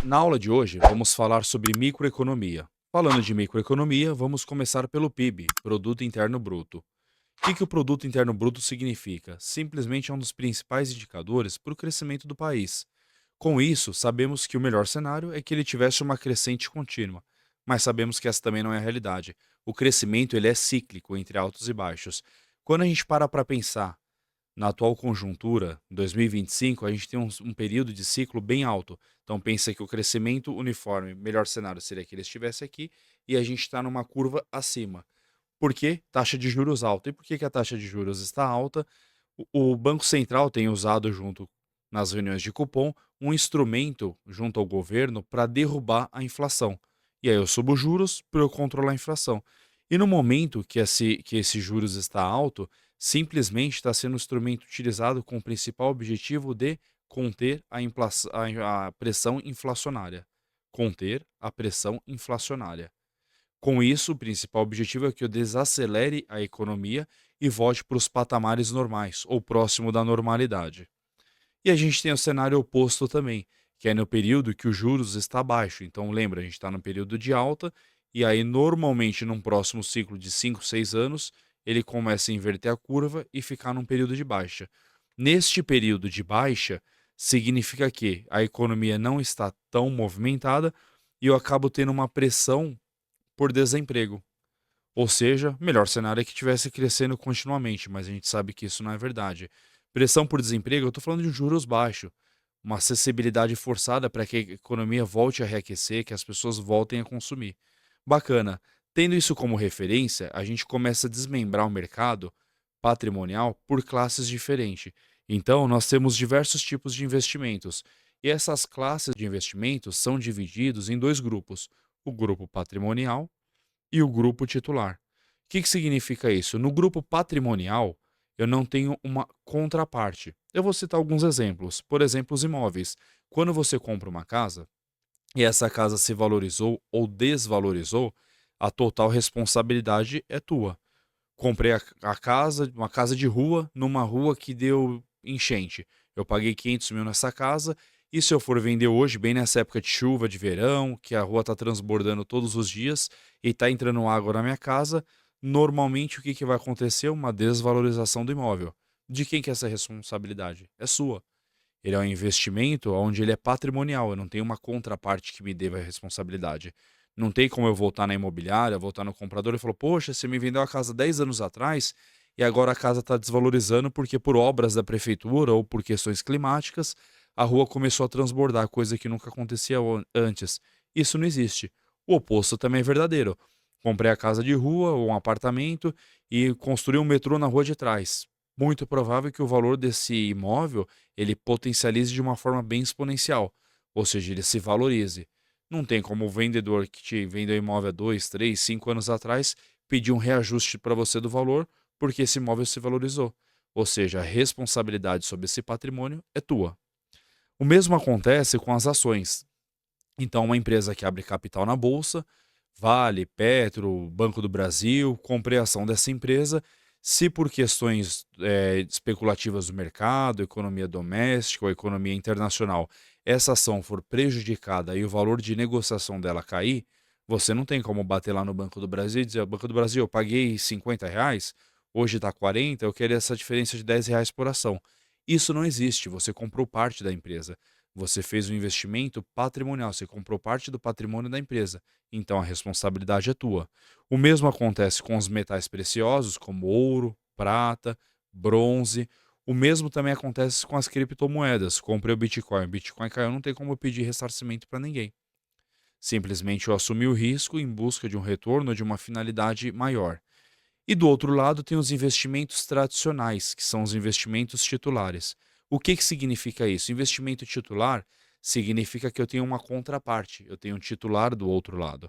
Na aula de hoje, vamos falar sobre microeconomia. Falando de microeconomia, vamos começar pelo PIB, Produto Interno Bruto. O que o Produto Interno Bruto significa? Simplesmente é um dos principais indicadores para o crescimento do país. Com isso, sabemos que o melhor cenário é que ele tivesse uma crescente contínua, mas sabemos que essa também não é a realidade. O crescimento ele é cíclico entre altos e baixos. Quando a gente para pensar na atual conjuntura, em 2025, a gente tem um período de ciclo bem alto. Então, pensa que o crescimento uniforme, melhor cenário seria que ele estivesse aqui, e a gente está numa curva acima. Por quê? Taxa de juros alta. E por que a taxa de juros está alta? O Banco Central tem usado, junto nas reuniões de cupom, um instrumento junto ao governo para derrubar a inflação. E aí eu subo os juros para eu controlar a inflação. E no momento que esse juros está alto, simplesmente está sendo um instrumento utilizado com o principal objetivo de conter a pressão inflacionária. Conter a pressão inflacionária. Com isso, o principal objetivo é que eu desacelere a economia e volte para os patamares normais, ou próximo da normalidade. E a gente tem o cenário oposto também, que é no período que o juros está baixo. Então, lembra, a gente está no período de alta, e aí, normalmente, num próximo ciclo de 5, 6 anos, ele começa a inverter a curva e ficar num período de baixa. Neste período de baixa, significa que a economia não está tão movimentada e eu acabo tendo uma pressão por desemprego. Ou seja, melhor cenário é que estivesse crescendo continuamente, mas a gente sabe que isso não é verdade. Pressão por desemprego, eu estou falando de juros baixos, uma acessibilidade forçada para que a economia volte a reaquecer, que as pessoas voltem a consumir. Bacana. Tendo isso como referência, a gente começa a desmembrar o mercado patrimonial por classes diferentes. Então, nós temos diversos tipos de investimentos. E essas classes de investimentos são divididos em dois grupos: o grupo patrimonial e o grupo titular. O que significa isso? No grupo patrimonial, eu não tenho uma contraparte. Eu vou citar alguns exemplos. Por exemplo, os imóveis. Quando você compra uma casa e essa casa se valorizou ou desvalorizou, a total responsabilidade é tua. Comprei a casa, uma casa de rua, numa rua que deu enchente. Eu paguei 500 mil nessa casa, e se eu for vender hoje, bem nessa época de chuva, de verão, que a rua está transbordando todos os dias e está entrando água na minha casa, normalmente o que vai acontecer? Uma desvalorização do imóvel. De quem que é essa responsabilidade? É sua. Ele é um investimento onde ele é patrimonial, eu não tenho uma contraparte que me deva a responsabilidade. Não tem como eu voltar na imobiliária, voltar no comprador e falar: "Poxa, você me vendeu a casa 10 anos atrás e agora a casa está desvalorizando porque por obras da prefeitura ou por questões climáticas, a rua começou a transbordar, coisa que nunca acontecia antes". Isso não existe. O oposto também é verdadeiro. Comprei a casa de rua ou um apartamento e construí um metrô na rua de trás. Muito provável que o valor desse imóvel ele potencialize de uma forma bem exponencial, ou seja, ele se valorize. Não tem como o vendedor que te vendeu o imóvel há 2, 3, 5 anos atrás pedir um reajuste para você do valor, porque esse imóvel se valorizou. Ou seja, a responsabilidade sobre esse patrimônio é tua. O mesmo acontece com as ações. Então, uma empresa que abre capital na bolsa, Vale, Petro, Banco do Brasil, comprei a ação dessa empresa. Se por questões especulativas do mercado, economia doméstica ou economia internacional, essa ação for prejudicada e o valor de negociação dela cair, você não tem como bater lá no Banco do Brasil e dizer: Banco do Brasil, eu paguei R$ 50, hoje está 40, eu queria essa diferença de R$ 10 por ação. Isso não existe, você comprou parte da empresa. Você fez um investimento patrimonial, você comprou parte do patrimônio da empresa, então a responsabilidade é tua. O mesmo acontece com os metais preciosos, como ouro, prata, bronze. O mesmo também acontece com as criptomoedas. Comprei o Bitcoin caiu, não tem como eu pedir ressarcimento para ninguém. Simplesmente eu assumi o risco em busca de um retorno de uma finalidade maior. E do outro lado tem os investimentos tradicionais, que são os investimentos titulares. O que significa isso? Investimento titular significa que eu tenho uma contraparte, eu tenho um titular do outro lado.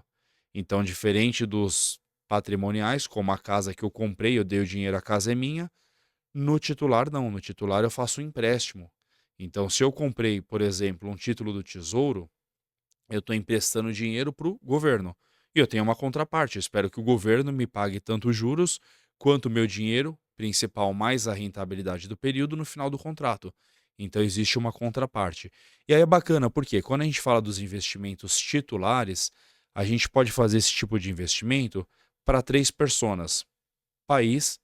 Então, diferente dos patrimoniais, como a casa que eu comprei, eu dei o dinheiro, a casa é minha, no titular não, no titular eu faço um empréstimo. Então, se eu comprei, por exemplo, um título do Tesouro, eu estou emprestando dinheiro para o governo. E eu tenho uma contraparte. Eu espero que o governo me pague tanto os juros quanto o meu dinheiro principal mais a rentabilidade do período no final do contrato. Então existe uma contraparte. E aí é bacana, porque quando a gente fala dos investimentos titulares, a gente pode fazer esse tipo de investimento para três personas: país,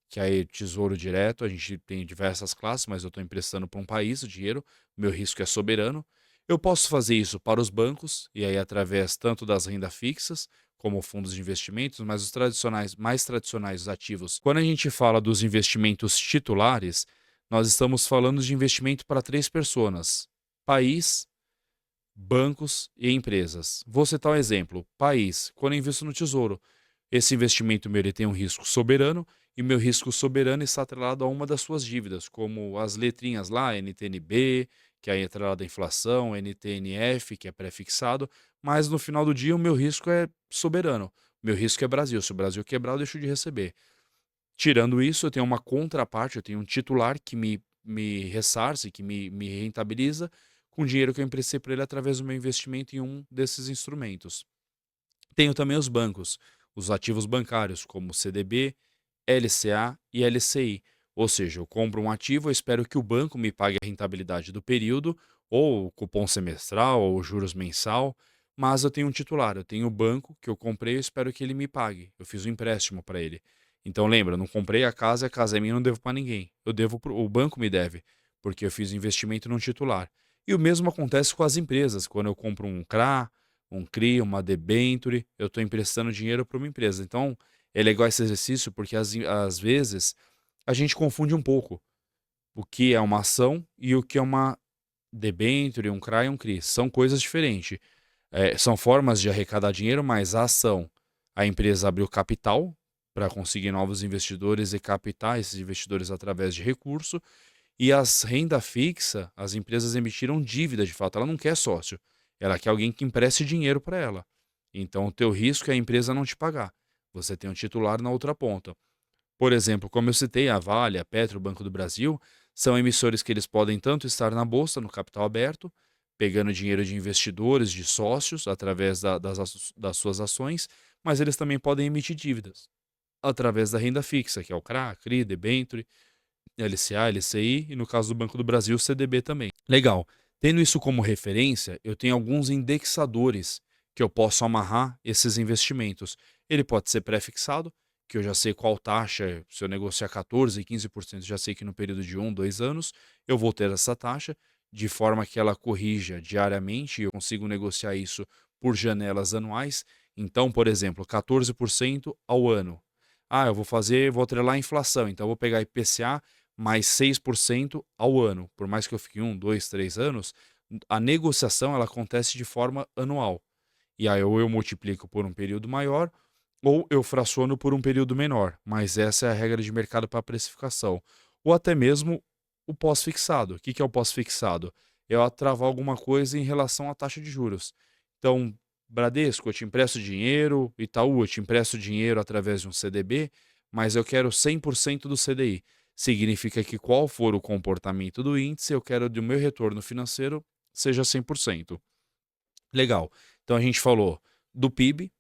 que aí é tesouro direto, a gente tem diversas classes, mas eu estou emprestando para um país o dinheiro, meu risco é soberano. Eu posso fazer isso para os bancos, e aí através tanto das rendas fixas, como fundos de investimentos, mas os tradicionais, mais tradicionais, os ativos. Quando a gente fala dos investimentos titulares, nós estamos falando de investimento para três pessoas: país, bancos e empresas. Vou citar um exemplo: país, quando eu invisto no tesouro, esse investimento meu ele tem um risco soberano, e meu risco soberano está atrelado a uma das suas dívidas, como as letrinhas lá, NTNB, que aí é atrelado à inflação, NTNF, que é pré-fixado, mas no final do dia o meu risco é soberano. Meu risco é Brasil. Se o Brasil quebrar, eu deixo de receber. Tirando isso, eu tenho uma contraparte, eu tenho um titular que me ressarce, que me rentabiliza com o dinheiro que eu emprestei para ele através do meu investimento em um desses instrumentos. Tenho também os bancos, os ativos bancários, como CDB, LCA e LCI. Ou seja, eu compro um ativo, eu espero que o banco me pague a rentabilidade do período, ou o cupom semestral, ou juros mensal, mas eu tenho um titular, eu tenho o banco que eu comprei, eu espero que ele me pague. Eu fiz um empréstimo para ele. Então lembra, eu não comprei a casa é minha, eu não devo para ninguém. O banco me deve, porque eu fiz um investimento num titular. E o mesmo acontece com as empresas. Quando eu compro um CRA, um CRI, uma debenture, eu estou emprestando dinheiro para uma empresa. Então, é legal esse exercício porque às vezes a gente confunde um pouco o que é uma ação e o que é uma debênture, um CRA e um CRI. São coisas diferentes. São formas de arrecadar dinheiro, mas a ação, a empresa abriu capital para conseguir novos investidores e captar esses investidores através de recurso. E as renda fixa, as empresas emitiram dívida de fato. Ela não quer sócio. Ela quer alguém que empreste dinheiro para ela. Então, o teu risco é a empresa não te pagar. Você tem um titular na outra ponta. Por exemplo, como eu citei, a Vale, a Petro, o Banco do Brasil, são emissores que eles podem tanto estar na bolsa, no capital aberto, pegando dinheiro de investidores, de sócios, através das suas ações, mas eles também podem emitir dívidas através da renda fixa, que é o CRA, CRI, debênture, LCA, LCI e, no caso do Banco do Brasil, CDB também. Legal. Tendo isso como referência, eu tenho alguns indexadores que eu posso amarrar esses investimentos. Ele pode ser pré-fixado, que eu já sei qual taxa, se eu negociar 14, 15%, já sei que no período de 1, 2 anos eu vou ter essa taxa, de forma que ela corrija diariamente e eu consigo negociar isso por janelas anuais. Então, por exemplo, 14% ao ano. Ah, vou atrelar a inflação, então eu vou pegar IPCA mais 6% ao ano. Por mais que eu fique 1, 2, 3 anos, a negociação ela acontece de forma anual. E aí ou eu multiplico por um período maior, ou eu fraciono por um período menor. Mas essa é a regra de mercado para precificação. Ou até mesmo o pós-fixado. O que que é o pós-fixado? É eu travar alguma coisa em relação à taxa de juros. Então, Bradesco, eu te empresto dinheiro, Itaú, eu te empresto dinheiro através de um CDB, mas eu quero 100% do CDI. Significa que qual for o comportamento do índice, eu quero do meu retorno financeiro seja 100%. Legal. Então a gente falou do PIB,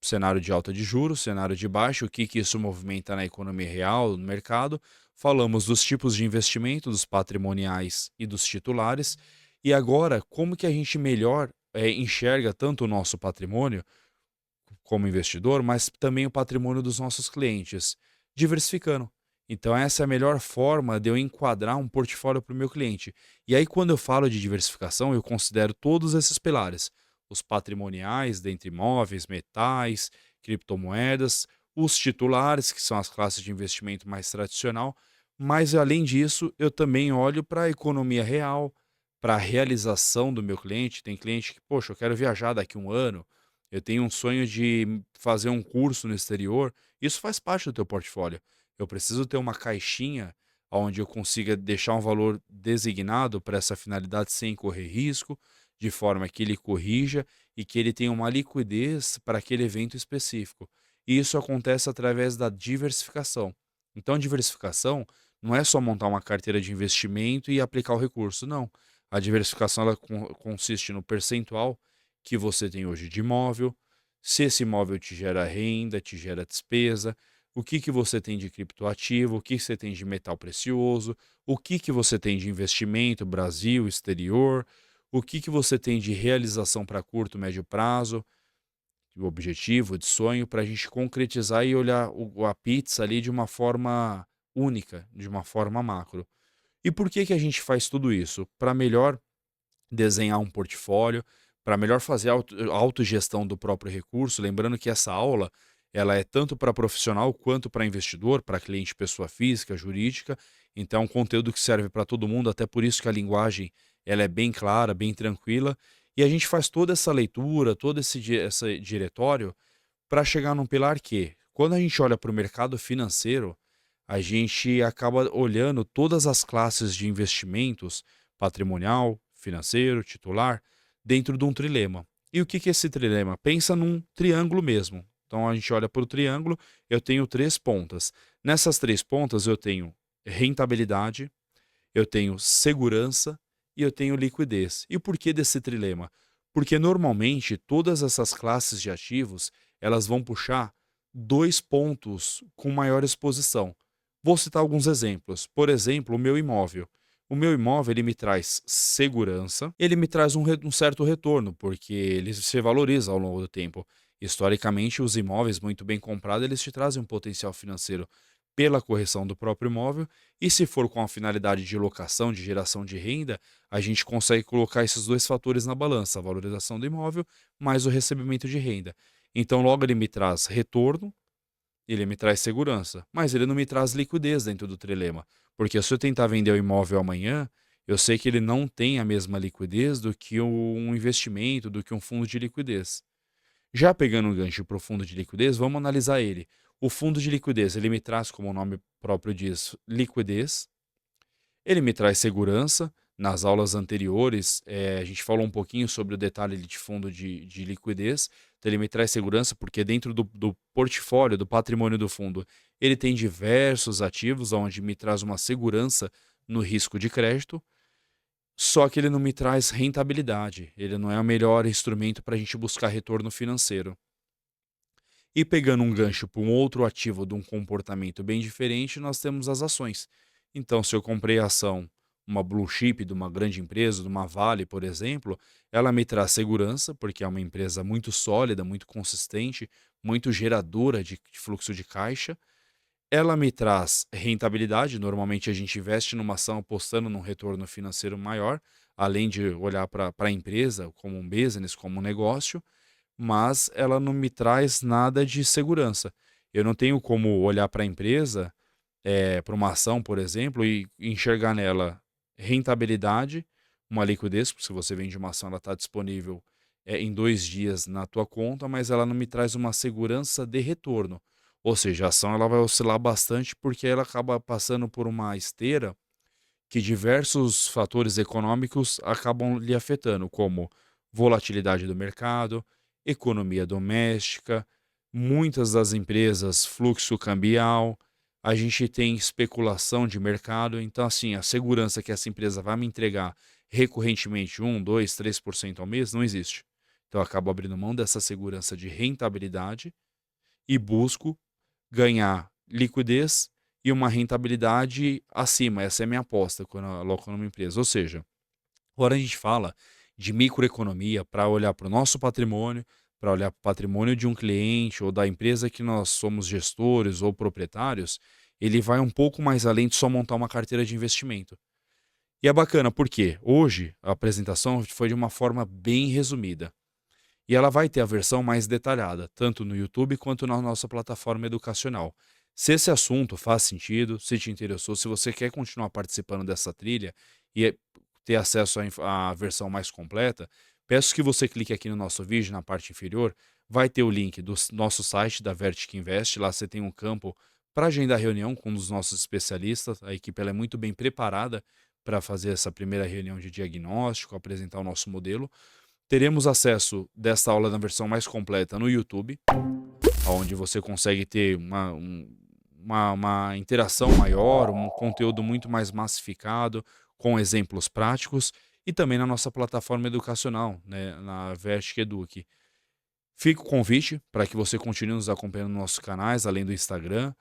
cenário de alta de juros, cenário de baixa, o que que isso movimenta na economia real, no mercado. Falamos dos tipos de investimento, dos patrimoniais e dos titulares. E agora, como que a gente melhor enxerga tanto o nosso patrimônio como investidor, mas também o patrimônio dos nossos clientes, diversificando. Então, essa é a melhor forma de eu enquadrar um portfólio para o meu cliente. E aí, quando eu falo de diversificação, eu considero todos esses pilares: os patrimoniais, dentre imóveis, metais, criptomoedas, os titulares, que são as classes de investimento mais tradicional, mas além disso, eu também olho para a economia real, para a realização do meu cliente. Tem cliente que, poxa, eu quero viajar daqui a um ano, eu tenho um sonho de fazer um curso no exterior. Isso faz parte do teu portfólio. Eu preciso ter uma caixinha onde eu consiga deixar um valor designado para essa finalidade sem correr risco, de forma que ele corrija e que ele tenha uma liquidez para aquele evento específico. E isso acontece através da diversificação. Então, a diversificação não é só montar uma carteira de investimento e aplicar o recurso, não. A diversificação ela consiste no percentual que você tem hoje de imóvel, se esse imóvel te gera renda, te gera despesa, o que que você tem de criptoativo, o que que você tem de metal precioso, o que que você tem de investimento, Brasil, exterior, o que que você tem de realização para curto, médio prazo, o objetivo, de sonho, para a gente concretizar e olhar a pizza ali de uma forma única, de uma forma macro. E por que que a gente faz tudo isso? Para melhor desenhar um portfólio, para melhor fazer a autogestão do próprio recurso, lembrando que essa aula ela é tanto para profissional quanto para investidor, para cliente pessoa física, jurídica, então é um conteúdo que serve para todo mundo, até por isso que a linguagem ela é bem clara, bem tranquila, e a gente faz toda essa leitura, todo esse diretório para chegar num pilar que, quando a gente olha para o mercado financeiro, a gente acaba olhando todas as classes de investimentos, patrimonial, financeiro, titular, dentro de um trilema. E o que que é esse trilema? Pensa num triângulo mesmo. Então a gente olha para o triângulo, eu tenho três pontas. Nessas três pontas eu tenho rentabilidade, eu tenho segurança e eu tenho liquidez. E o porquê desse trilema? Porque normalmente todas essas classes de ativos, elas vão puxar dois pontos com maior exposição. Vou citar alguns exemplos. Por exemplo, o meu imóvel. O meu imóvel ele me traz segurança, ele me traz um certo retorno, porque ele se valoriza ao longo do tempo. Historicamente, os imóveis muito bem comprados, eles te trazem um potencial financeiro pela correção do próprio imóvel, e se for com a finalidade de locação, de geração de renda, a gente consegue colocar esses dois fatores na balança, a valorização do imóvel mais o recebimento de renda. Então, logo ele me traz retorno, ele me traz segurança, mas ele não me traz liquidez dentro do trilema, porque se eu tentar vender o imóvel amanhã, eu sei que ele não tem a mesma liquidez do que um investimento, do que um fundo de liquidez. Já pegando um gancho para o fundo de liquidez, vamos analisar ele. O fundo de liquidez, ele me traz, como o nome próprio diz, liquidez, ele me traz segurança. Nas aulas anteriores, a gente falou um pouquinho sobre o detalhe de fundo de liquidez. Então, ele me traz segurança porque dentro do portfólio, do patrimônio do fundo, ele tem diversos ativos, onde me traz uma segurança no risco de crédito, só que ele não me traz rentabilidade. Ele não é o melhor instrumento para a gente buscar retorno financeiro. E pegando um gancho para um outro ativo de um comportamento bem diferente, nós temos as ações. Então, se eu comprei a ação, uma blue chip de uma grande empresa, de uma Vale, por exemplo, ela me traz segurança, porque é uma empresa muito sólida, muito consistente, muito geradora de fluxo de caixa. Ela me traz rentabilidade, normalmente a gente investe numa ação apostando num retorno financeiro maior, além de olhar para a empresa como um business, como um negócio, mas ela não me traz nada de segurança. Eu não tenho como olhar para a empresa, para uma ação, por exemplo, e enxergar nela rentabilidade, uma liquidez, porque se você vende uma ação, ela está disponível em 2 dias na tua conta, mas ela não me traz uma segurança de retorno. Ou seja, a ação ela vai oscilar bastante porque ela acaba passando por uma esteira que diversos fatores econômicos acabam lhe afetando, como volatilidade do mercado, economia doméstica, muitas das empresas, fluxo cambial, a gente tem especulação de mercado, então assim, a segurança que essa empresa vai me entregar recorrentemente 2, 3% ao mês não existe. Então eu acabo abrindo mão dessa segurança de rentabilidade e busco ganhar liquidez e uma rentabilidade acima. Essa é a minha aposta quando eu aloco numa empresa. Ou seja, agora a gente fala de microeconomia para olhar para o nosso patrimônio, para olhar para o patrimônio de um cliente ou da empresa que nós somos gestores ou proprietários, ele vai um pouco mais além de só montar uma carteira de investimento. E é bacana porque hoje a apresentação foi de uma forma bem resumida. E ela vai ter a versão mais detalhada, tanto no YouTube quanto na nossa plataforma educacional. Se esse assunto faz sentido, se te interessou, se você quer continuar participando dessa trilha e ter acesso à versão mais completa, peço que você clique aqui no nosso vídeo, na parte inferior, vai ter o link do nosso site da Vertic Invest, lá você tem um campo para agendar reunião com um dos nossos especialistas, a equipe ela é muito bem preparada para fazer essa primeira reunião de diagnóstico, apresentar o nosso modelo. Teremos acesso dessa aula na versão mais completa no YouTube, onde você consegue ter uma interação maior, um conteúdo muito mais massificado, com exemplos práticos, e também na nossa plataforma educacional, né, na Vertic Eduque. Fica o convite para que você continue nos acompanhando nos nossos canais, além do Instagram.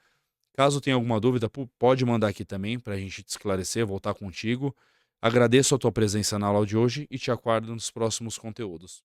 Caso tenha alguma dúvida, pode mandar aqui também para a gente te esclarecer, voltar contigo. Agradeço a tua presença na aula de hoje e te aguardo nos próximos conteúdos.